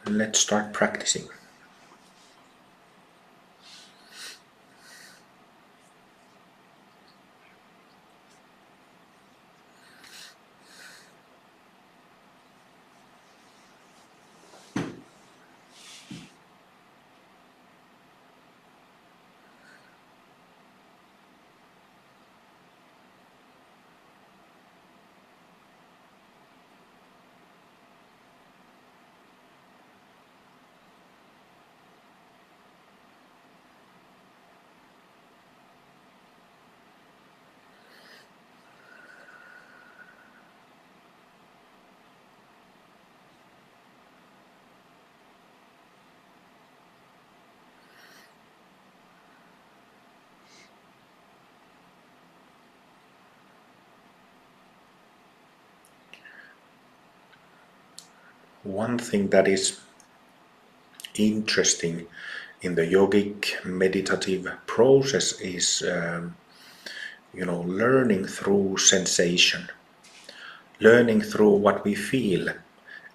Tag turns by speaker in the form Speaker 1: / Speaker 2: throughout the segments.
Speaker 1: let's start practicing. One thing that is interesting in the yogic meditative process is learning through sensation, learning through what we feel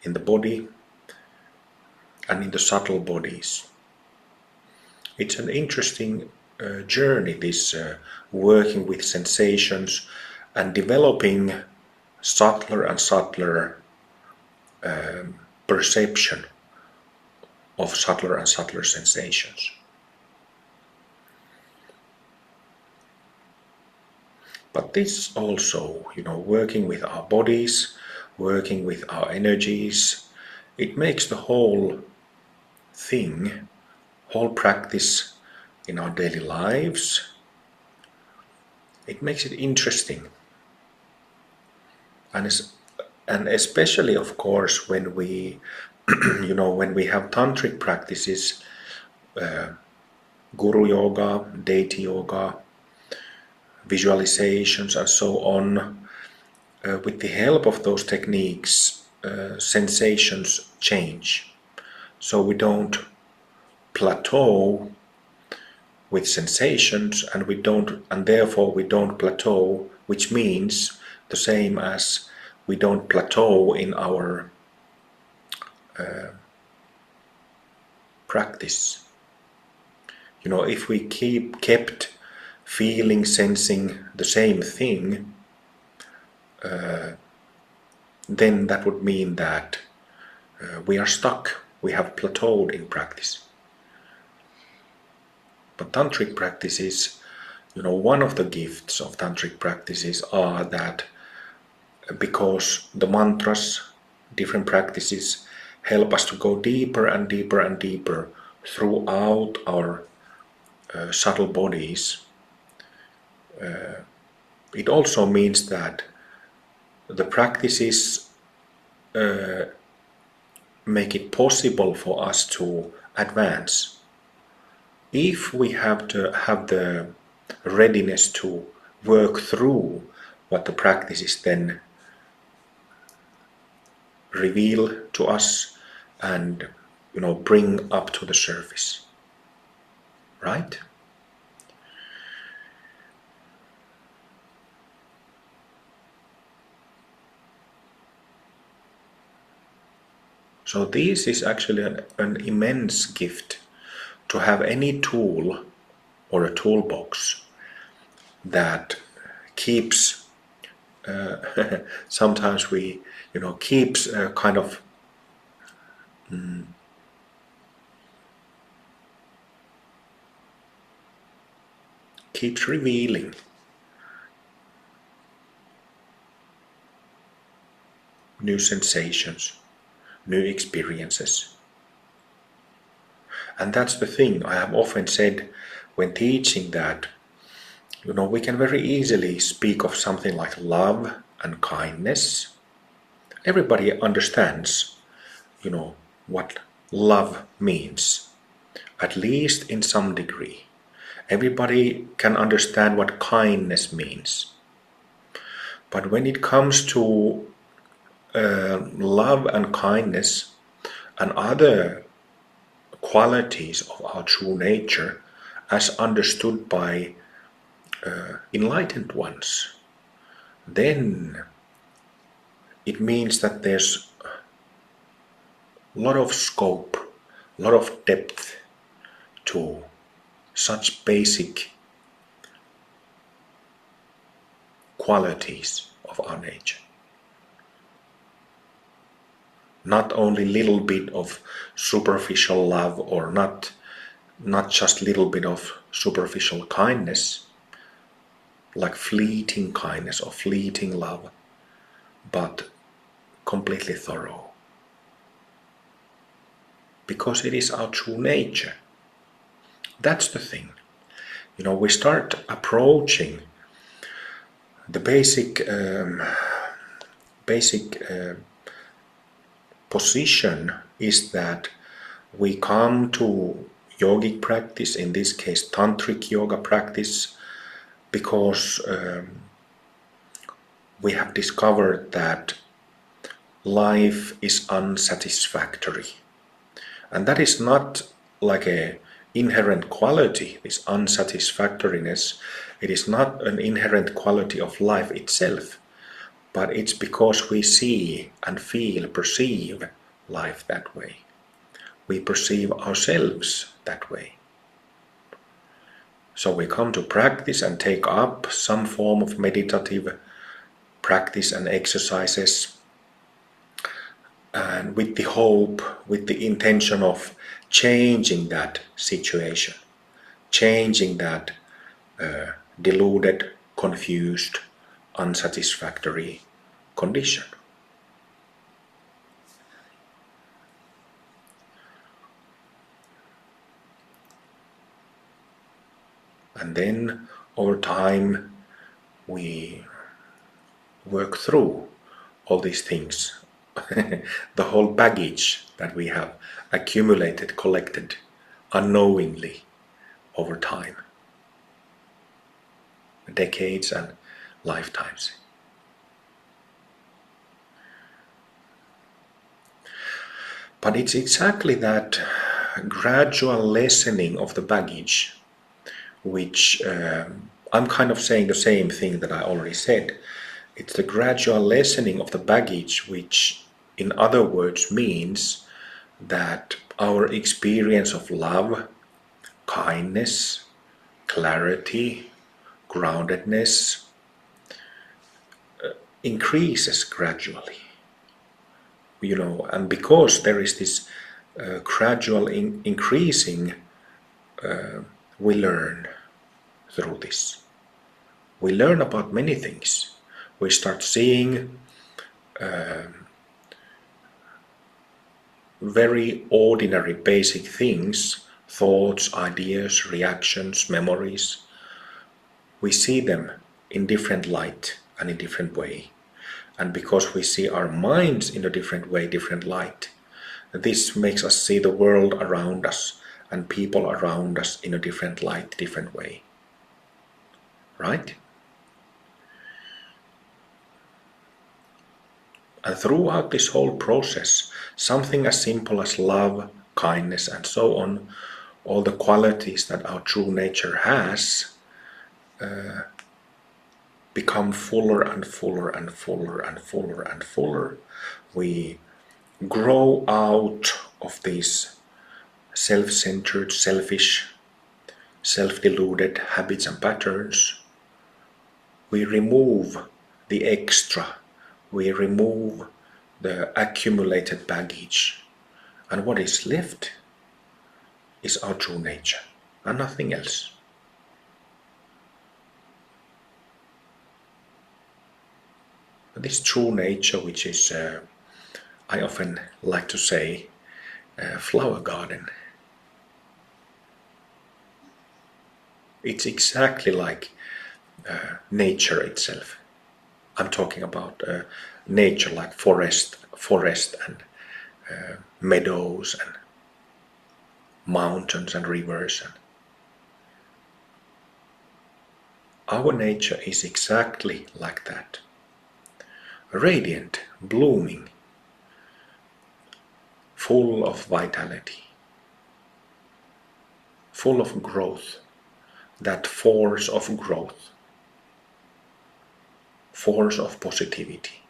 Speaker 1: in the body and in the subtle bodies. It's an interesting journey, this working with sensations and developing subtler and subtler perception of subtler and subtler sensations. But this also, working with our bodies, working with our energies, it makes the whole thing, whole practice in our daily lives, it makes it interesting. And especially, of course, when we, when we have tantric practices, guru yoga, deity yoga, visualizations, and so on, with the help of those techniques, sensations change. So we don't plateau with sensations, and therefore we don't plateau, which means the same as we don't plateau in our practice. If we kept feeling, sensing the same thing, then that would mean that we are stuck, we have plateaued in practice. But tantric practices, one of the gifts of tantric practices are that because the mantras, different practices, help us to go deeper and deeper and deeper throughout our subtle bodies, it also means that the practices make it possible for us to advance. If we have to have the readiness to work through what the practices then reveal to us and bring up to the surface, right? So this is actually an immense gift, to have any tool or a toolbox that keeps sometimes we keeps kind of keeps revealing new sensations, new experiences. And that's the thing I have often said when teaching, that we can very easily speak of something like love and kindness. Everybody understands what love means, at least in some degree. Everybody can understand what kindness means. But when it comes to love and kindness and other qualities of our true nature as understood by enlightened ones, then it means that there's lot of scope, a lot of depth to such basic qualities of our nature. Not only little bit of superficial love, or not just little bit of superficial kindness, like fleeting kindness or fleeting love, but completely thorough. Because it is our true nature. That's the thing. We start approaching the basic position is that we come to yogic practice, in this case tantric yoga practice, because we have discovered that life is unsatisfactory. And that is not like an inherent quality, this unsatisfactoriness. It is not an inherent quality of life itself, but it's because we see and feel, perceive life that way. We perceive ourselves that way. So we come to practice and take up some form of meditative practice and exercises, and with the hope, with the intention of changing that situation, changing that deluded, confused, unsatisfactory condition. And then over time we work through all these things, the whole baggage that we have accumulated, collected unknowingly over time, decades and lifetimes. But it's exactly that gradual lessening of the baggage, which I'm kind of saying the same thing that I already said. It's the gradual lessening of the baggage, which in other words means that our experience of love, kindness, clarity, groundedness increases gradually. And because there is this gradual increasing, we learn through this. We learn about many things. We start seeing very ordinary basic things, thoughts, ideas, reactions, memories. We see them in different light and in different way. And because we see our minds in a different way, different light, this makes us see the world around us and people around us in a different light, different way. Right? And throughout this whole process, something as simple as love, kindness, and so on, all the qualities that our true nature has, become fuller and fuller and fuller and fuller and fuller. We grow out of these self-centered, selfish, self-deluded habits and patterns. We remove the extra. We remove the accumulated baggage. And what is left is our true nature and nothing else. This true nature, which is, I often like to say, flower garden. It's exactly like nature itself. I'm talking about nature like forest and meadows and mountains and rivers. And our nature is exactly like that. Radiant, blooming, full of vitality, full of growth, that force of growth, force of positivity.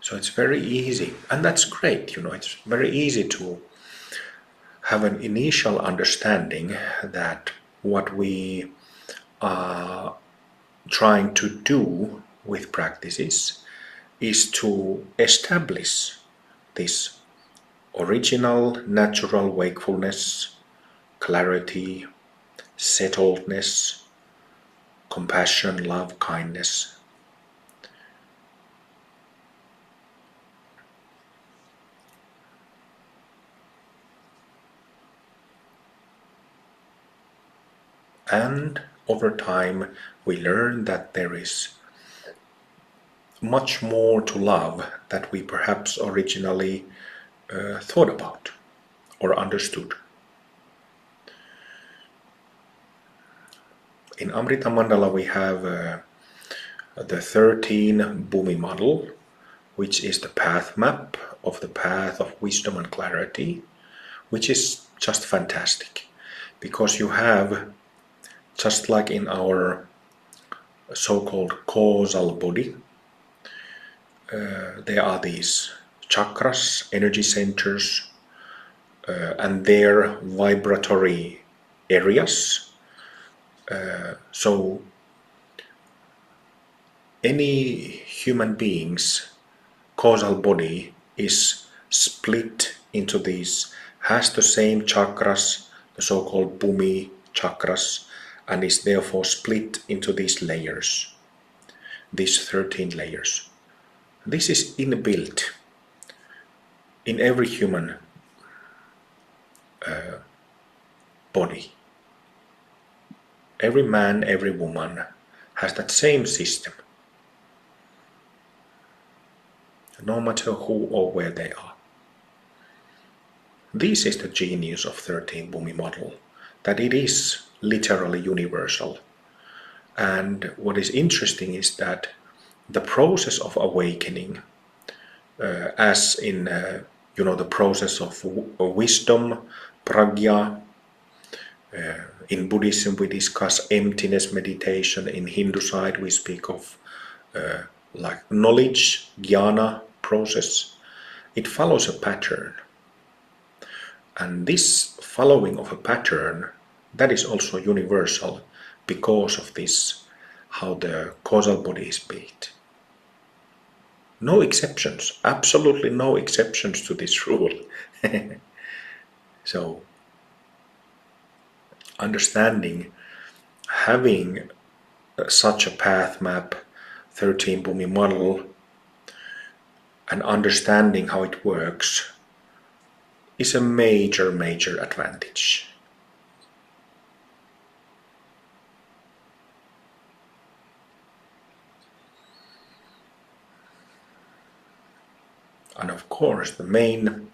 Speaker 1: So it's very easy, and that's great, it's very easy to have an initial understanding that what we are trying to do with practices is to establish this original natural wakefulness, clarity, settledness, compassion, love, kindness. And over time, we learn that there is much more to love that we perhaps originally thought about or understood. In Amrita Mandala, we have the 13 Bhumi model, which is the path map of the path of wisdom and clarity, which is just fantastic because you have, just like in our so-called causal body, there are these chakras, energy centers, and their vibratory areas. So any human being's causal body is split into these, has the same chakras, the so-called Bhumi chakras, and is therefore split into these layers, these 13 layers. This is inbuilt in every human body. Every man, every woman has that same system, no matter who or where they are. This is the genius of 13 Bhumi model, that it is literally universal. And what is interesting is that the process of awakening, as in the process of wisdom, prajna. In Buddhism we discuss emptiness meditation. In Hindu side we speak of like knowledge, jnana process. It follows a pattern. And this following of a pattern, that is also universal because of this, how the causal body is built. No exceptions, absolutely no exceptions to this rule. So, understanding, having such a path map, 13 Bhumi model, and understanding how it works is a major, major advantage. And of course, the main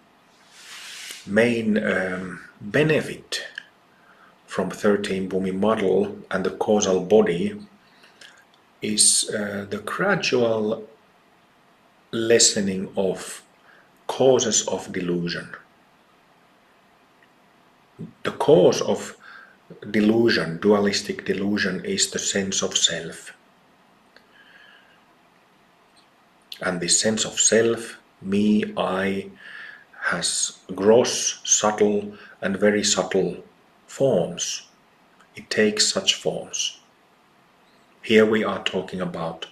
Speaker 1: benefit from 13 Bhumi model and the causal body is the gradual lessening of causes of delusion. The cause of delusion, dualistic delusion, is the sense of self. And this sense of self, me, I, has gross, subtle, and very subtle forms. It takes such forms. Here we are talking about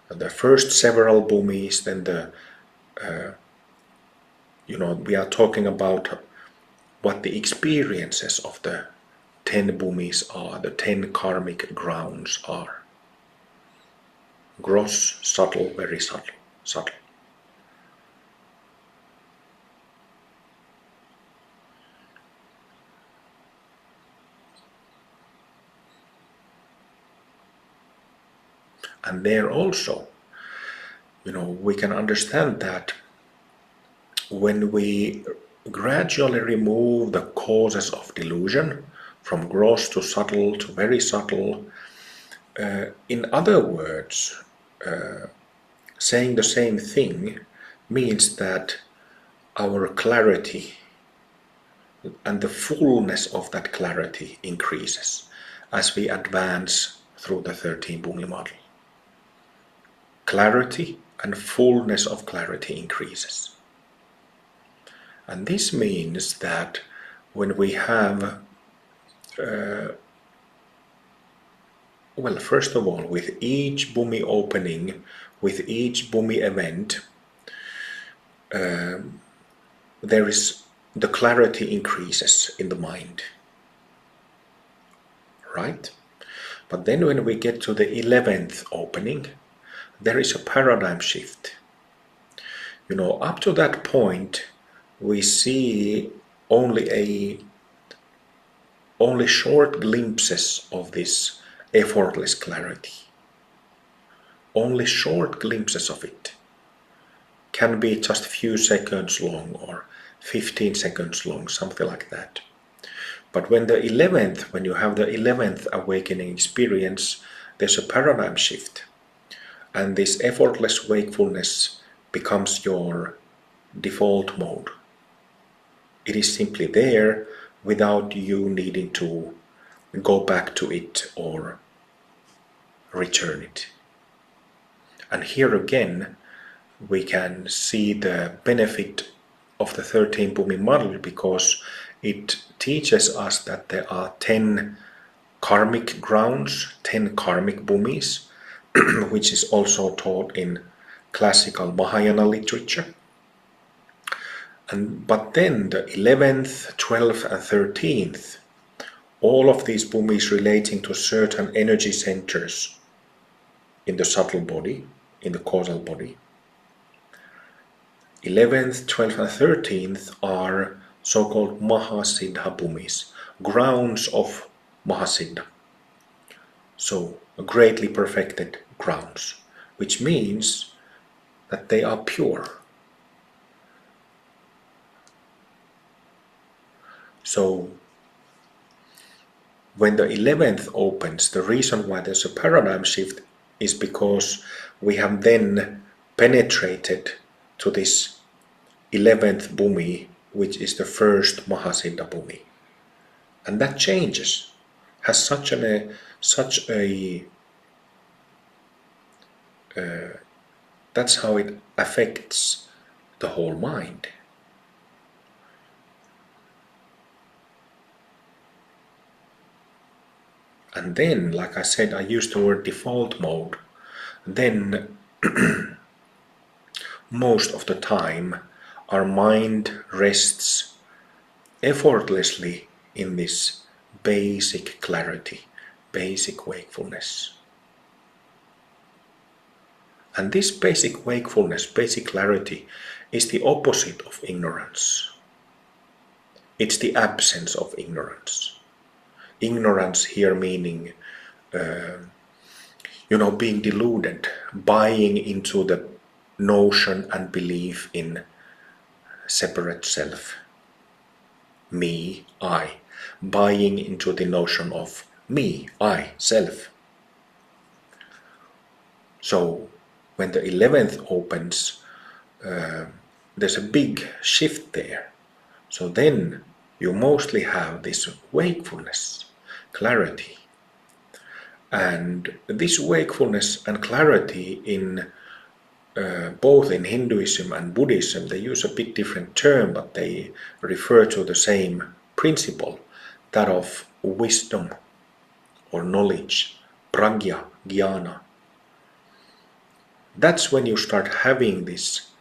Speaker 1: the first several bhumis, then we are talking about what the experiences of the 10 bhumis are, the 10 karmic grounds are. Gross, subtle, very subtle, subtle. And there also, we can understand that when we gradually remove the causes of delusion from gross to subtle to very subtle, in other words, saying the same thing means that our clarity and the fullness of that clarity increases as we advance through the 13 Bhumi model. Clarity and fullness of clarity increases. And this means that when we have, first of all, with each Bhumi opening, with each Bhumi event, there is the clarity increases in the mind, right? But then when we get to the 11th opening, there is a paradigm shift. Up to that point, we see only short glimpses of this effortless clarity. Only short glimpses of it. Can be just a few seconds long or 15 seconds long, something like that. But when you have the 11th awakening experience, there's a paradigm shift. And this effortless wakefulness becomes your default mode. It is simply there without you needing to go back to it or return it. And here again, we can see the benefit of the 13 Bhumi model, because it teaches us that there are 10 karmic grounds, 10 karmic Bhumis, which is also taught in classical Mahayana literature. But then the 11th, 12th and 13th, all of these Bhumis relating to certain energy centers in the subtle body, in the causal body. 11th, 12th and 13th are so-called Mahasiddha Bhumis, grounds of Mahasiddha. So greatly perfected grounds, which means that they are pure. So when the 11th opens, the reason why there's a paradigm shift is because we have then penetrated to this 11th Bhumi, which is the first Mahasiddha Bhumi. And that changes, has that's how it affects the whole mind. And then, like I said, I used the word default mode. Then, most of the time, our mind rests effortlessly in this basic clarity, basic wakefulness. And this basic wakefulness, basic clarity, is the opposite of ignorance. It's the absence of ignorance. Ignorance here meaning, being deluded, buying into the notion and belief in separate self, me, I, buying into the notion of me, I, self. So when the 11th opens, there's a big shift there. So then you mostly have this wakefulness, clarity. And this wakefulness and clarity in both in Hinduism and Buddhism, they use a bit different term, but they refer to the same principle, that of wisdom or knowledge, pragya, jnana. That's when you start having this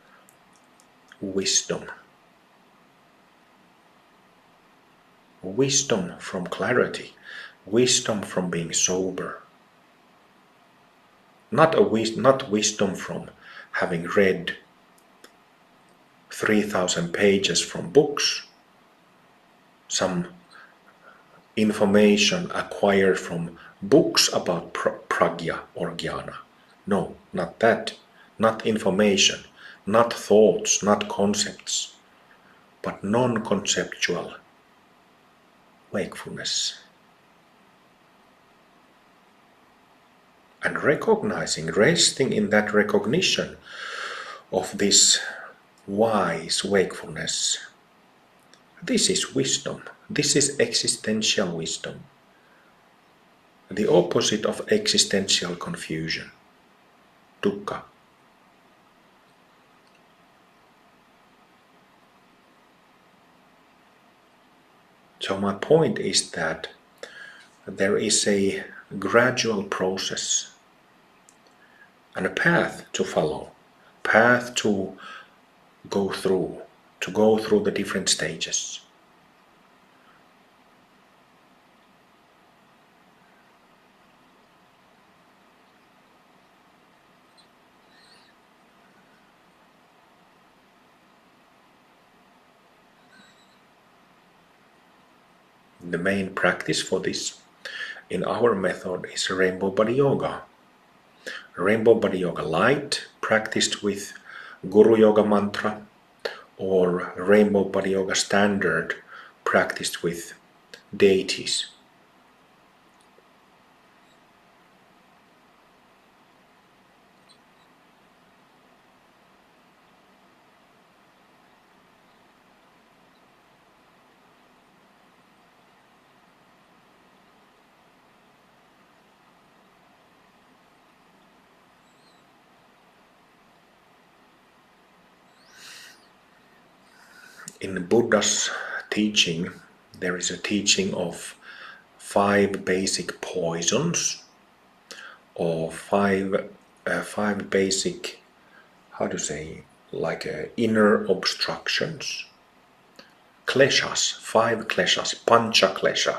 Speaker 1: wisdom. Wisdom from clarity, wisdom from being sober. Not wisdom from having read 3,000 pages from books, some information acquired from books about pragya or jnana. No, not that. Not information, not thoughts, not concepts, but non-conceptual wakefulness. And recognizing, resting in that recognition of this wise wakefulness. This is wisdom. This is existential wisdom. The opposite of existential confusion, dukkha. So my point is that there is a gradual process and a path to follow, path to go through the different stages. The main practice for this in our method is Rainbow Body Yoga. Rainbow Body Yoga Light practiced with Guru Yoga Mantra, or Rainbow Body Yoga Standard practiced with deities. In Buddha's teaching, there is a teaching of 5 basic poisons, or five basic, how to say, like inner obstructions. Kleshas, 5 kleshas, pancha klesha.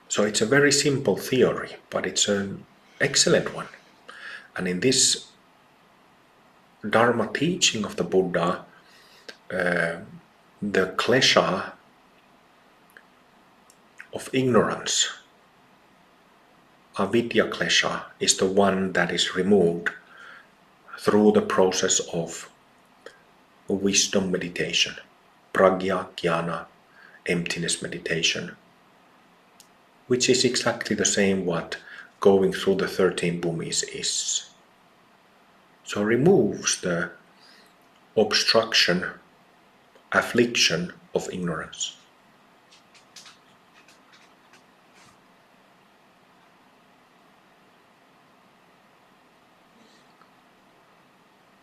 Speaker 1: So it's a very simple theory, but it's an excellent one. And in this Dharma teaching of the Buddha, the klesha of ignorance, avidya klesha, is the one that is removed through the process of wisdom meditation, pragya, jnana, emptiness meditation, which is exactly the same what going through the 13 bhumis is. So removes the obstruction, affliction of ignorance.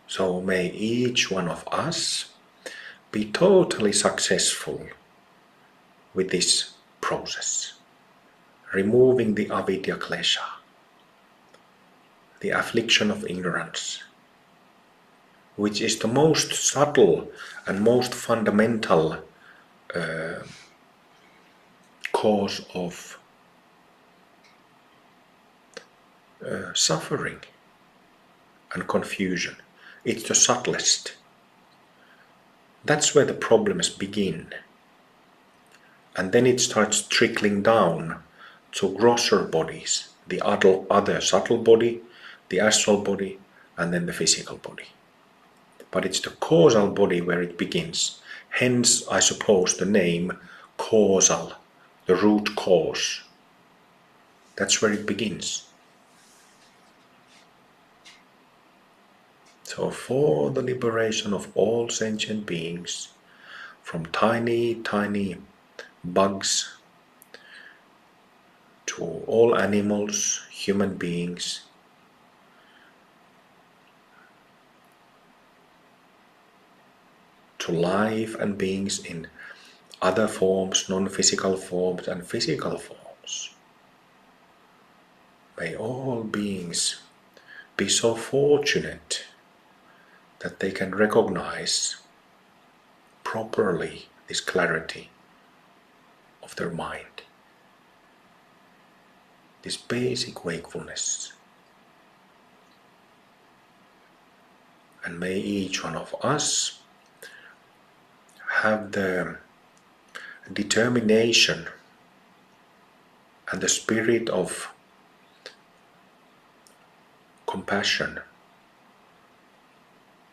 Speaker 1: So may each one of us be totally successful with this process, removing the avidya klesha, the affliction of ignorance, which is the most subtle and most fundamental cause of suffering and confusion. It's the subtlest. That's where the problems begin. And then it starts trickling down to grosser bodies, the other subtle body, the astral body, and then the physical body. But it's the causal body where it begins. Hence, I suppose, the name causal, the root cause. That's where it begins. So for the liberation of all sentient beings, from tiny, tiny bugs to all animals, human beings, to life and beings in other forms, non-physical forms and physical forms. May all beings be so fortunate that they can recognize properly this clarity of their mind, this basic wakefulness. And may each one of us have the determination and the spirit of compassion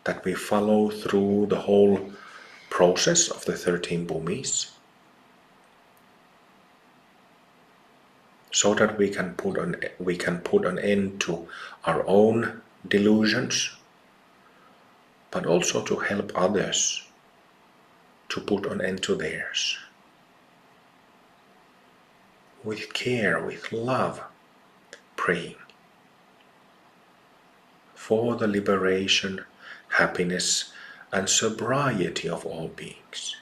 Speaker 1: that we follow through the whole process of the 13 bhumis, so that we can put an end to our own delusions, but also to help others to put an end to theirs. With care, with love, praying for the liberation, happiness, and sobriety of all beings.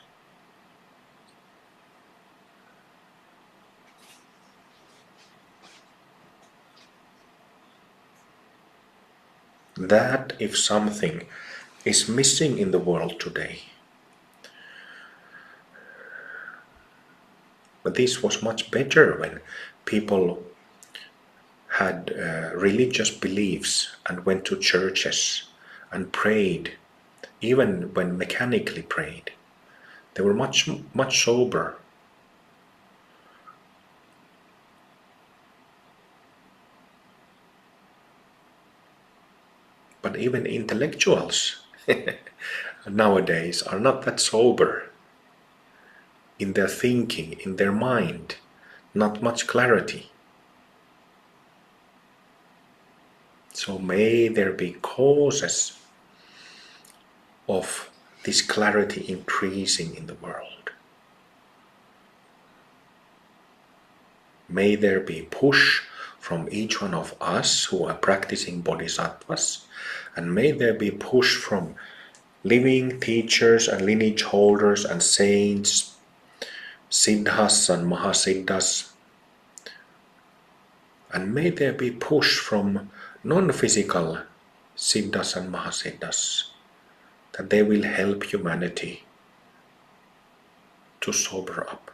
Speaker 1: that if something is missing in the world today, but this was much better when people had religious beliefs and went to churches and prayed, even when mechanically prayed. They were much sober. But even intellectuals nowadays are not that sober in their thinking, in their mind, not much clarity. So may there be causes of this clarity increasing in the world. May there be push from each one of us who are practicing bodhisattvas, and may there be push from living teachers and lineage holders and saints, siddhas and mahasiddhas, and may there be push from non-physical siddhas and mahasiddhas, that they will help humanity to sober up.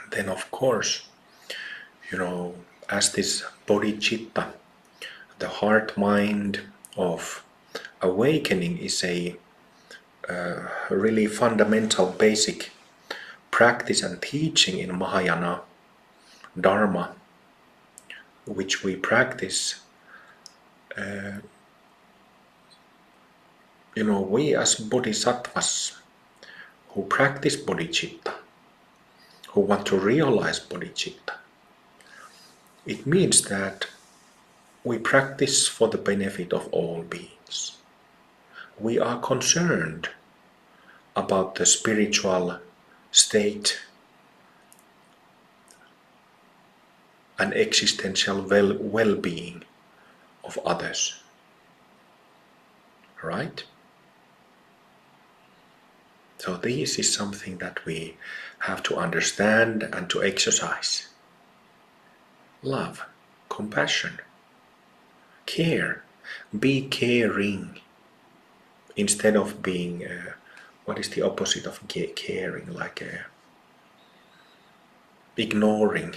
Speaker 1: And then of course, as this bodhicitta, the heart mind of awakening is a really fundamental basic practice and teaching in Mahayana Dharma, which we practice. We as bodhisattvas who practice bodhicitta, who want to realize bodhicitta, it means that we practice for the benefit of all beings. We are concerned about the spiritual state and existential well-being of others. Right? So this is something that we have to understand and to exercise. Love, compassion, care, be caring instead of being, what is the opposite of caring, like ignoring.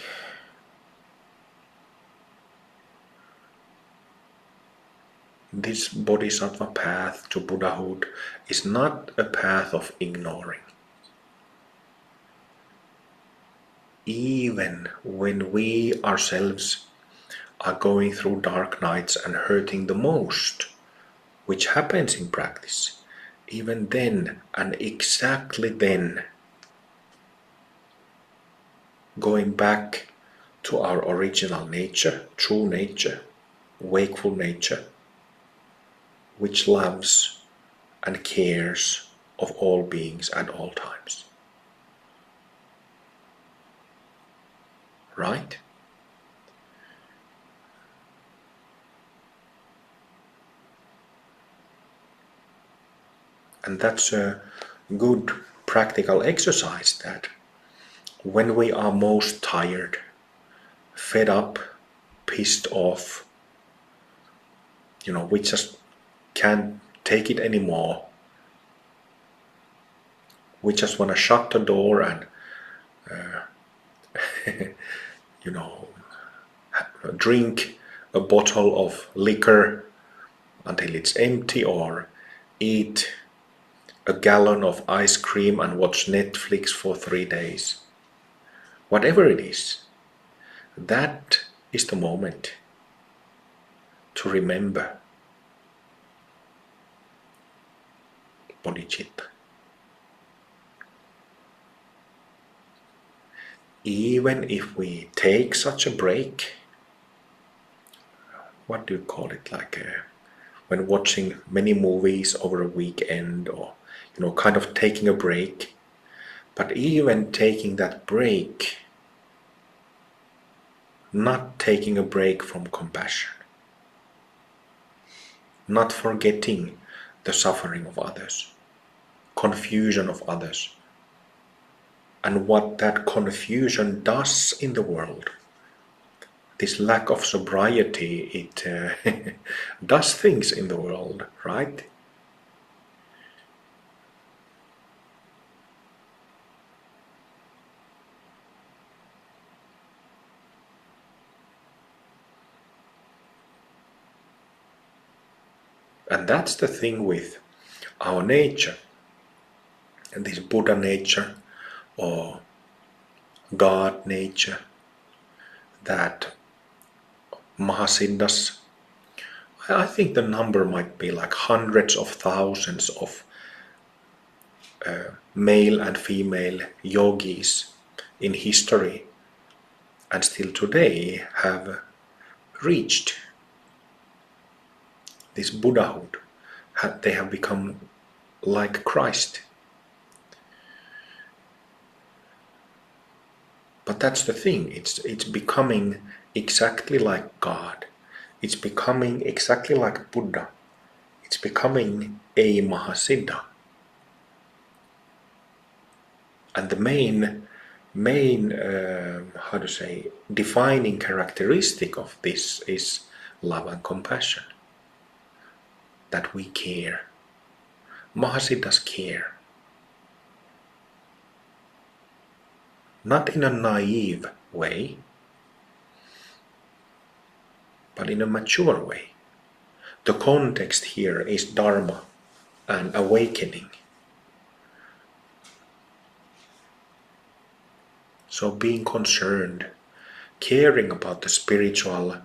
Speaker 1: This bodhisattva path to Buddhahood is not a path of ignoring. Even when we ourselves are going through dark nights and hurting the most, which happens in practice, even then and exactly then, going back to our original nature, true nature, wakeful nature, which loves and cares of all beings at all times. Right? And that's a good practical exercise, that when we are most tired, fed up, pissed off, we just can't take it anymore. We just want to shut the door and drink a bottle of liquor until it's empty, or eat a gallon of ice cream and watch Netflix for 3 days. Whatever it is is the moment to remember bodhicitta. Even if we take such a break, what do you call it, like when watching many movies over a weekend, or kind of taking a break, but even taking that break, not taking a break from compassion, not forgetting the suffering of others, confusion of others, and what that confusion does in the world. This lack of sobriety, it does things in the world, right? And that's the thing with our nature, and this Buddha nature or God nature, that Mahasiddhas, I think the number might be like hundreds of thousands of male and female yogis in history, and still today have reached this Buddhahood. They have become like Christ. But that's the thing, it's becoming exactly like God. It's becoming exactly like Buddha. It's becoming a Mahasiddha. And the main how to say, defining characteristic of this is love and compassion. That we care. Mahasiddhas care. Not in a naive way, but in a mature way. The context here is Dharma and awakening. So being concerned, caring about the spiritual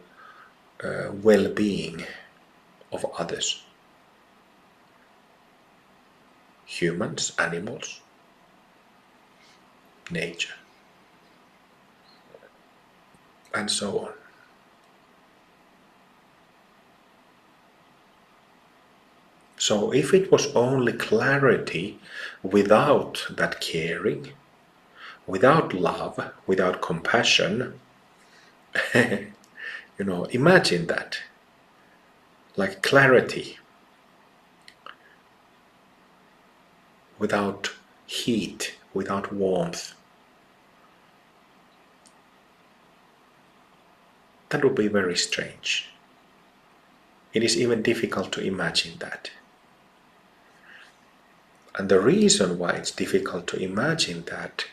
Speaker 1: well-being of others. Humans, animals, nature, and so on. So if it was only clarity without that caring, without love, without compassion, imagine that. Like clarity without heat, without warmth. That would be very strange. It is even difficult to imagine that. And the reason why it's difficult to imagine that,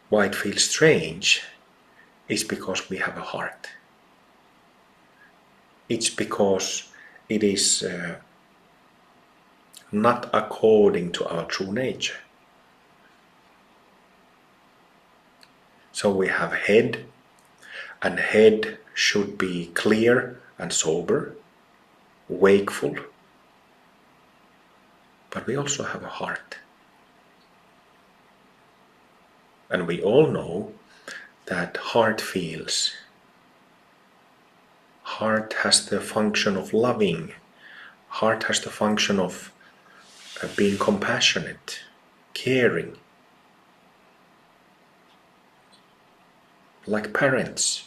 Speaker 1: why it feels strange, is because we have a heart. It's because it is not according to our true nature. So we have head, and head should be clear and sober, wakeful. But we also have a heart. And we all know that heart feels. Heart has the function of loving. Heart has the function of being compassionate, caring. Like parents,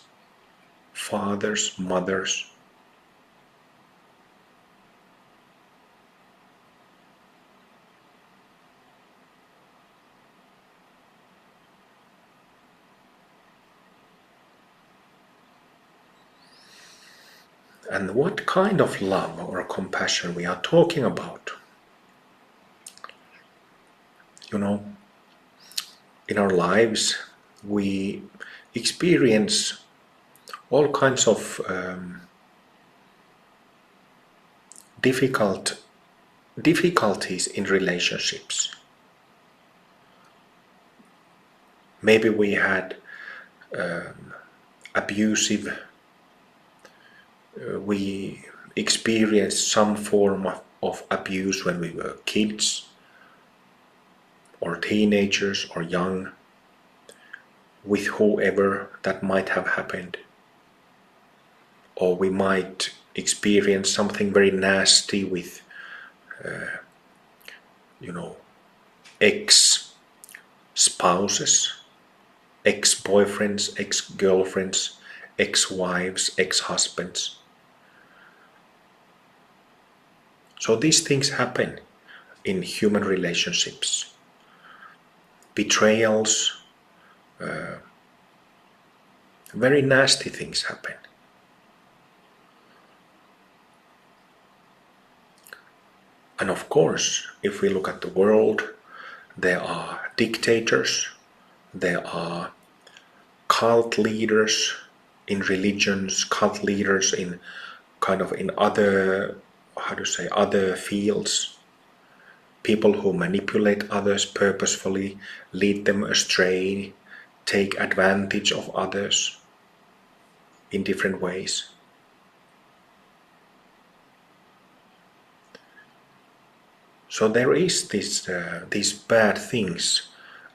Speaker 1: fathers, mothers. And what kind of love or compassion we are talking about? In our lives we experience all kinds of difficulties in relationships. Maybe we had abusive we experienced some form of abuse when we were kids or teenagers or young, with whoever that might have happened. Or we might experience something very nasty with, ex-spouses, ex-boyfriends, ex-girlfriends, ex-wives, ex-husbands. So these things happen in human relationships. Betrayals, very nasty things happen. And of course, if we look at the world, there are dictators, there are cult leaders in religions, cult leaders in other, other fields. People who manipulate others purposefully, lead them astray, take advantage of others in different ways. So there is these bad things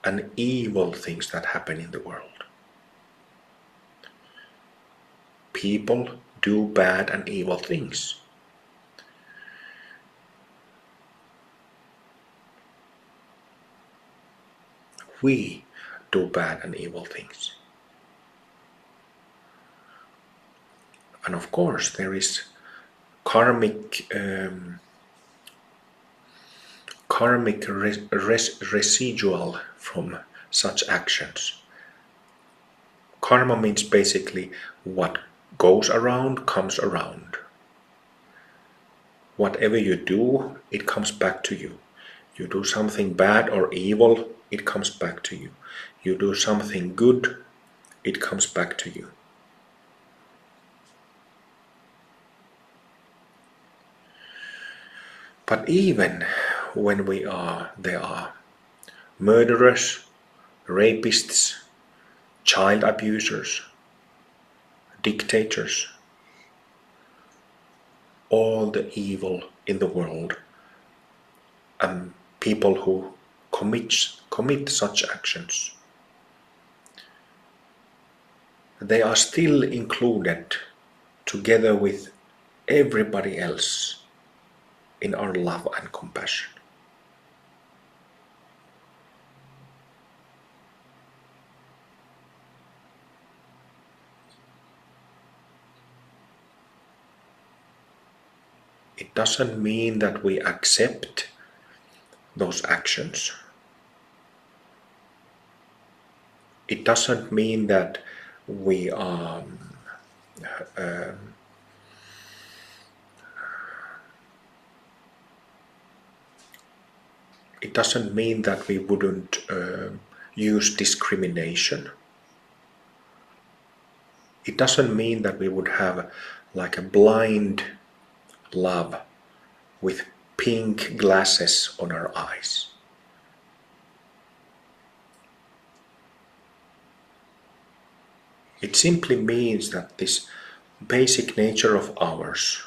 Speaker 1: and evil things that happen in the world. People do bad and evil things. We do bad and evil things. And of course there is karmic residual from such actions. Karma means basically what goes around comes around. Whatever you do, it comes back to you. You do something bad or evil, it comes back to you. You do something good, it comes back to you. But even when there are murderers, rapists, child abusers, dictators, all the evil in the world, and people who commit such actions, they are still included together with everybody else in our love and compassion. It doesn't mean that we accept those actions. It doesn't mean that we are it doesn't mean that we wouldn't use discrimination. It doesn't mean that we would have like a blind love with pink glasses on our eyes. It simply means that this basic nature of ours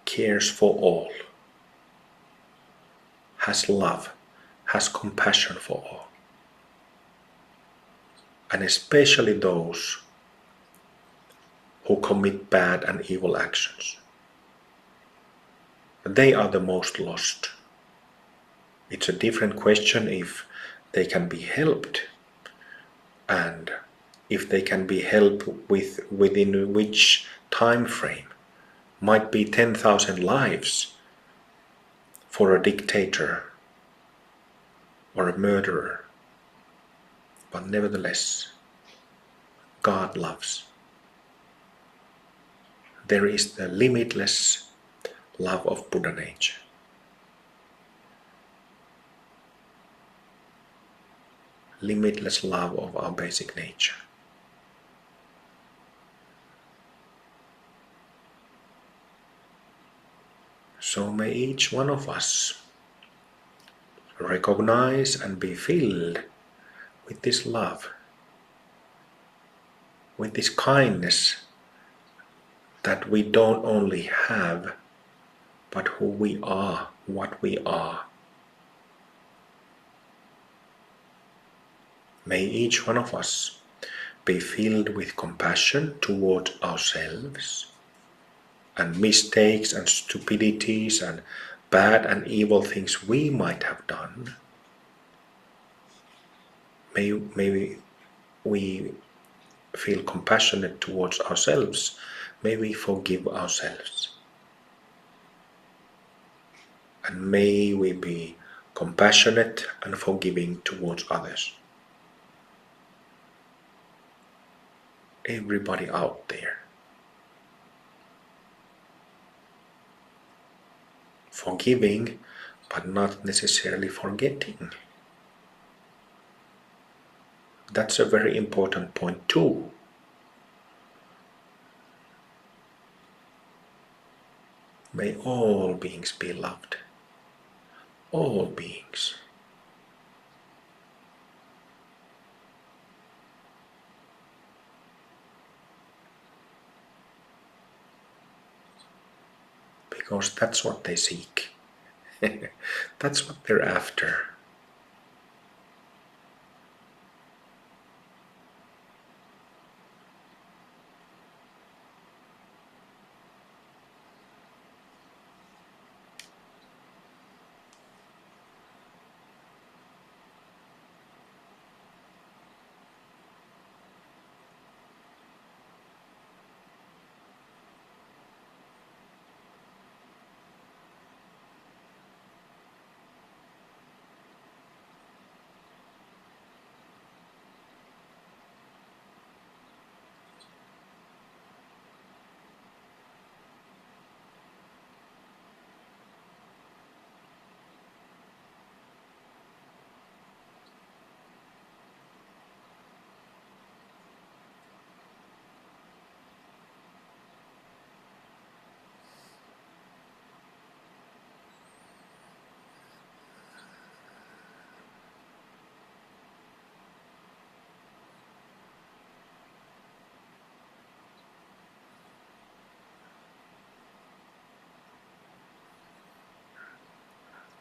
Speaker 1: cares for all, has love, has compassion for all, and especially those who commit bad and evil actions. They are the most lost. It's a different question if they can be helped, and if they can be helped within which time frame. Might be 10,000 lives for a dictator or a murderer, but nevertheless, God loves. There is the limitless love of Buddha nature. Limitless love of our basic nature. So may each one of us recognize and be filled with this love. with this kindness that we don't only have, but who we are, what we are. May each one of us be filled with compassion toward ourselves and mistakes and stupidities and bad and evil things we might have done. May we feel compassionate towards ourselves. May we forgive ourselves. And may we be compassionate and forgiving towards others. Everybody out there. Forgiving, but not necessarily forgetting. That's a very important point too. May all beings be loved. All beings. Because that's what they seek. That's what they're after.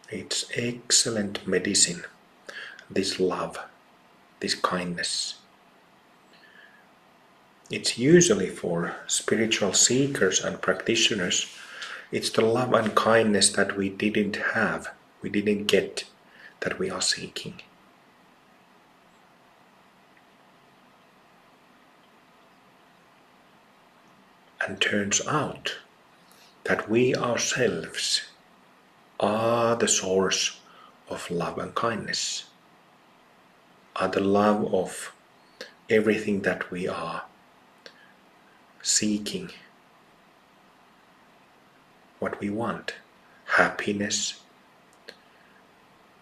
Speaker 1: It's excellent medicine, this love, this kindness. It's usually for spiritual seekers and practitioners. It's the love and kindness that we didn't have, we didn't get, that we are seeking. And turns out that we ourselves are the source of love and kindness, are the love of everything that we are seeking, what we want, happiness.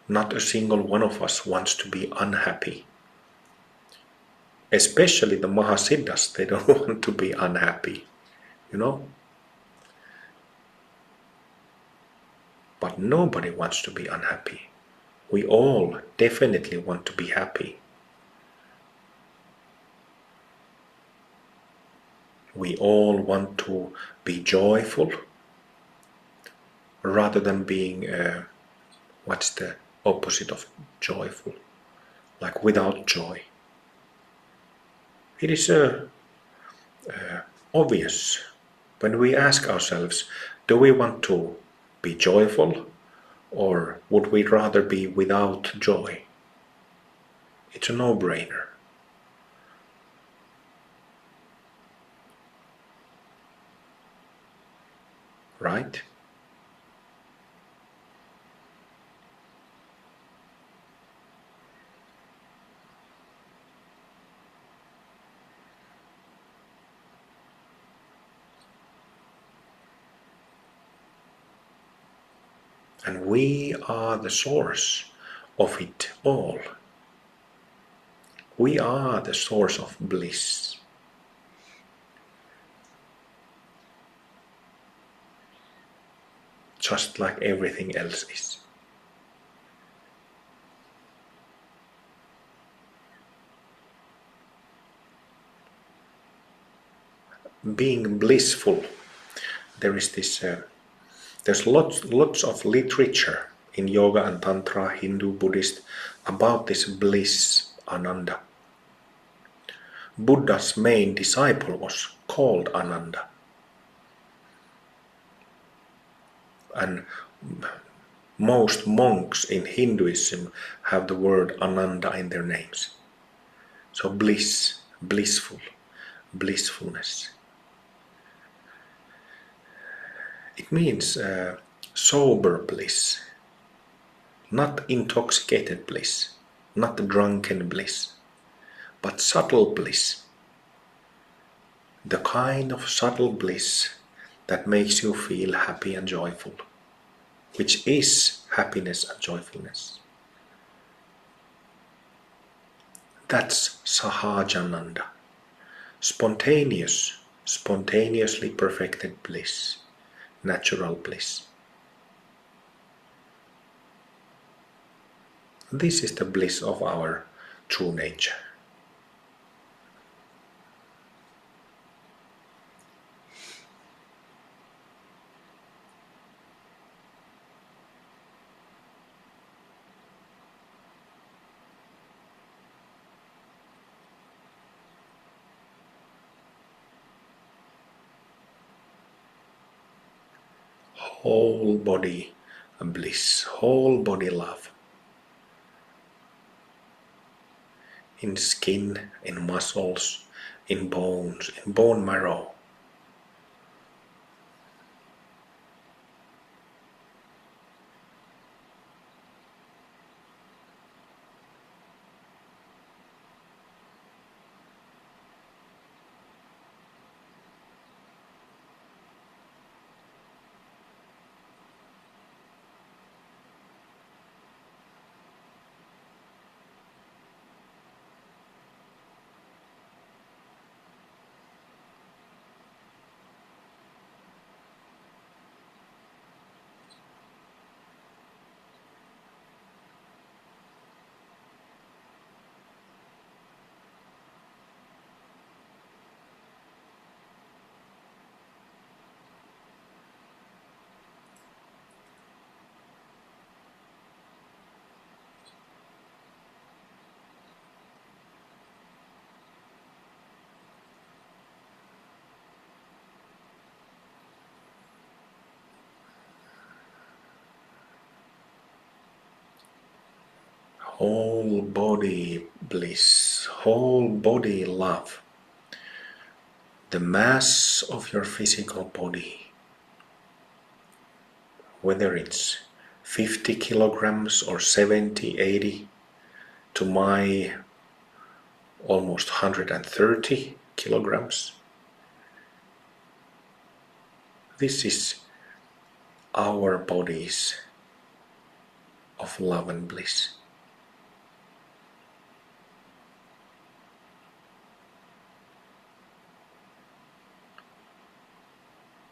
Speaker 1: Not a single one of us wants to be unhappy. Especially the Mahasiddhas, they don't want to be unhappy, you know? But nobody wants to be unhappy. We all definitely want to be happy. We all want to be joyful rather than being, what's the opposite of joyful? Like without joy. It is obvious when we ask ourselves, do we want to be joyful or would we rather be without joy? It's a no-brainer. Right? And we are the source of it all. We are the source of bliss. Just like everything else is. being blissful. There is this. There's lots of literature in yoga and tantra, Hindu, Buddhist, about this bliss, Ananda. Buddha's main disciple was called Ananda. And most monks in Hinduism have the word Ananda in their names. So bliss, blissful, blissfulness. It means sober bliss, not intoxicated bliss, not drunken bliss, but subtle bliss. The kind of subtle bliss that makes you feel happy and joyful, which is happiness and joyfulness. That's Sahajananda, spontaneously perfected bliss, natural bliss. This is the bliss of our true nature. Whole body bliss, whole body love. In skin, in muscles, in bones, in bone marrow. Whole body bliss, whole body love. The mass of your physical body, whether it's 50 kilograms or 70, 80, to my almost 130 kilograms. This is our bodies of love and bliss.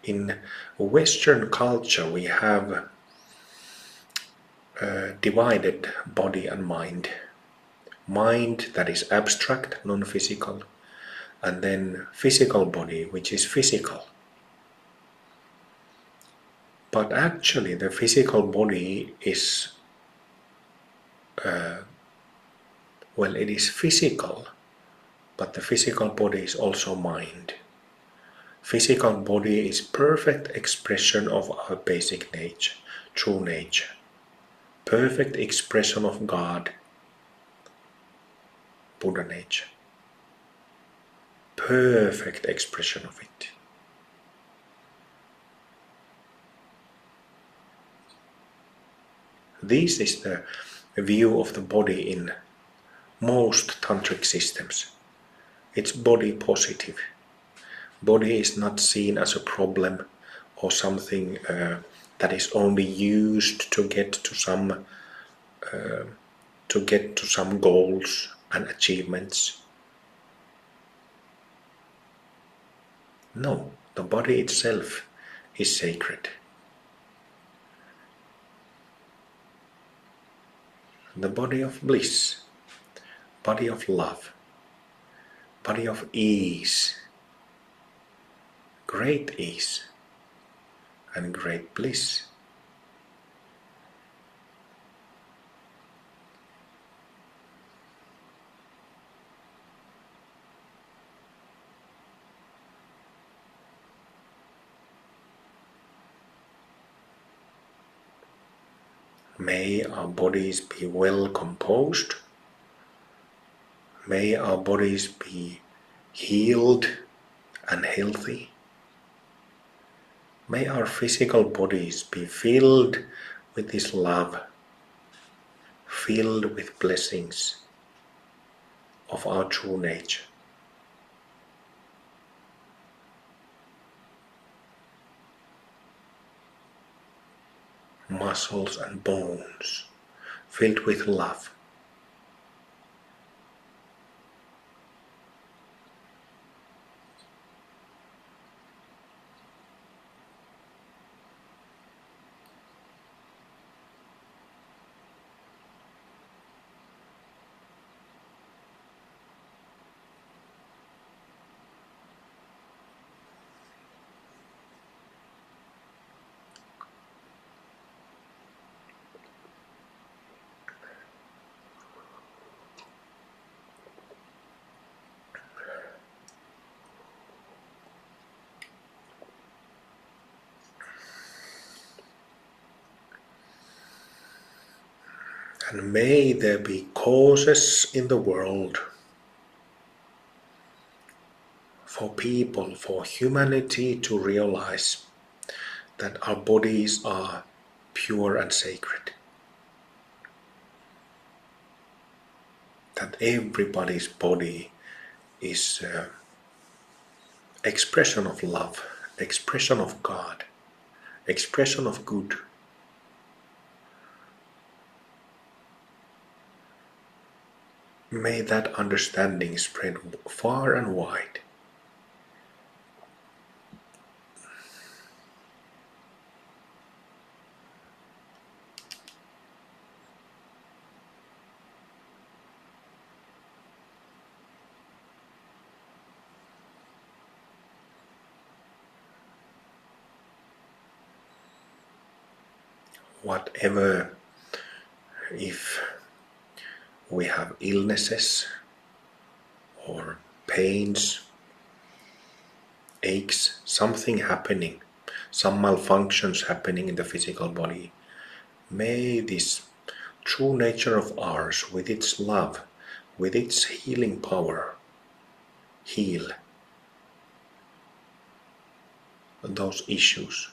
Speaker 1: In Western culture, we have divided body and mind. Mind that is abstract, non-physical, and then physical body, which is physical. But actually, the physical body is, it is physical, but the physical body is also mind. Physical body is perfect expression of our basic nature, true nature. Perfect expression of God, Buddha nature. Perfect expression of it. This is the view of the body in most tantric systems. It's body positive. Body is not seen as a problem or something that is only used to get to some goals and achievements. No, the body itself is sacred. The body of bliss, body of love, body of ease, great ease and great bliss. May our bodies be well composed. May our bodies be healed and healthy. May our physical bodies be filled with this love, filled with blessings of our true nature. Muscles and bones filled with love. And may there be causes in the world for people, for humanity to realize that our bodies are pure and sacred. That everybody's body is expression of love, expression of God, expression of good. May that understanding spread far and wide. Whatever, if we have illnesses or pains, aches, something happening, some malfunctions happening in the physical body, may this true nature of ours, with its love, with its healing power, heal those issues.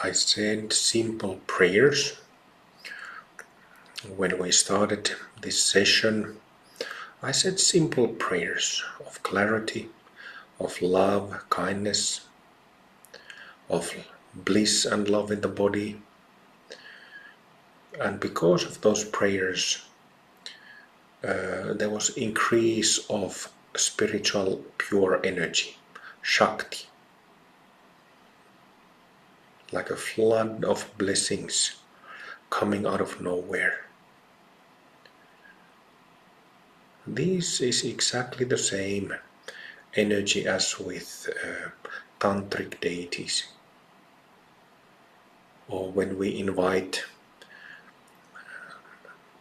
Speaker 1: I said simple prayers when we started this session. I said simple prayers of clarity, of love, kindness, of bliss and love in the body. And because of those prayers, there was increase of spiritual pure energy, Shakti, like a flood of blessings coming out of nowhere. This is exactly the same energy as with tantric deities, or when we invite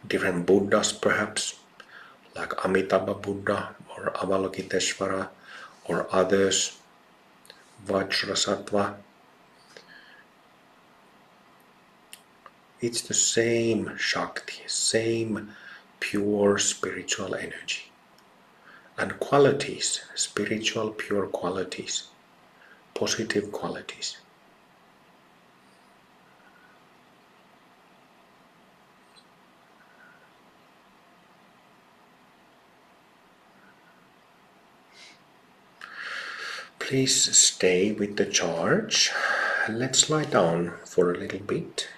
Speaker 1: different Buddhas perhaps, like Amitabha Buddha or Avalokiteshvara or others, Vajrasattva. It's the same Shakti, same pure spiritual energy. And qualities, spiritual pure qualities, positive qualities. Please stay with the charge. Let's lie down for a little bit.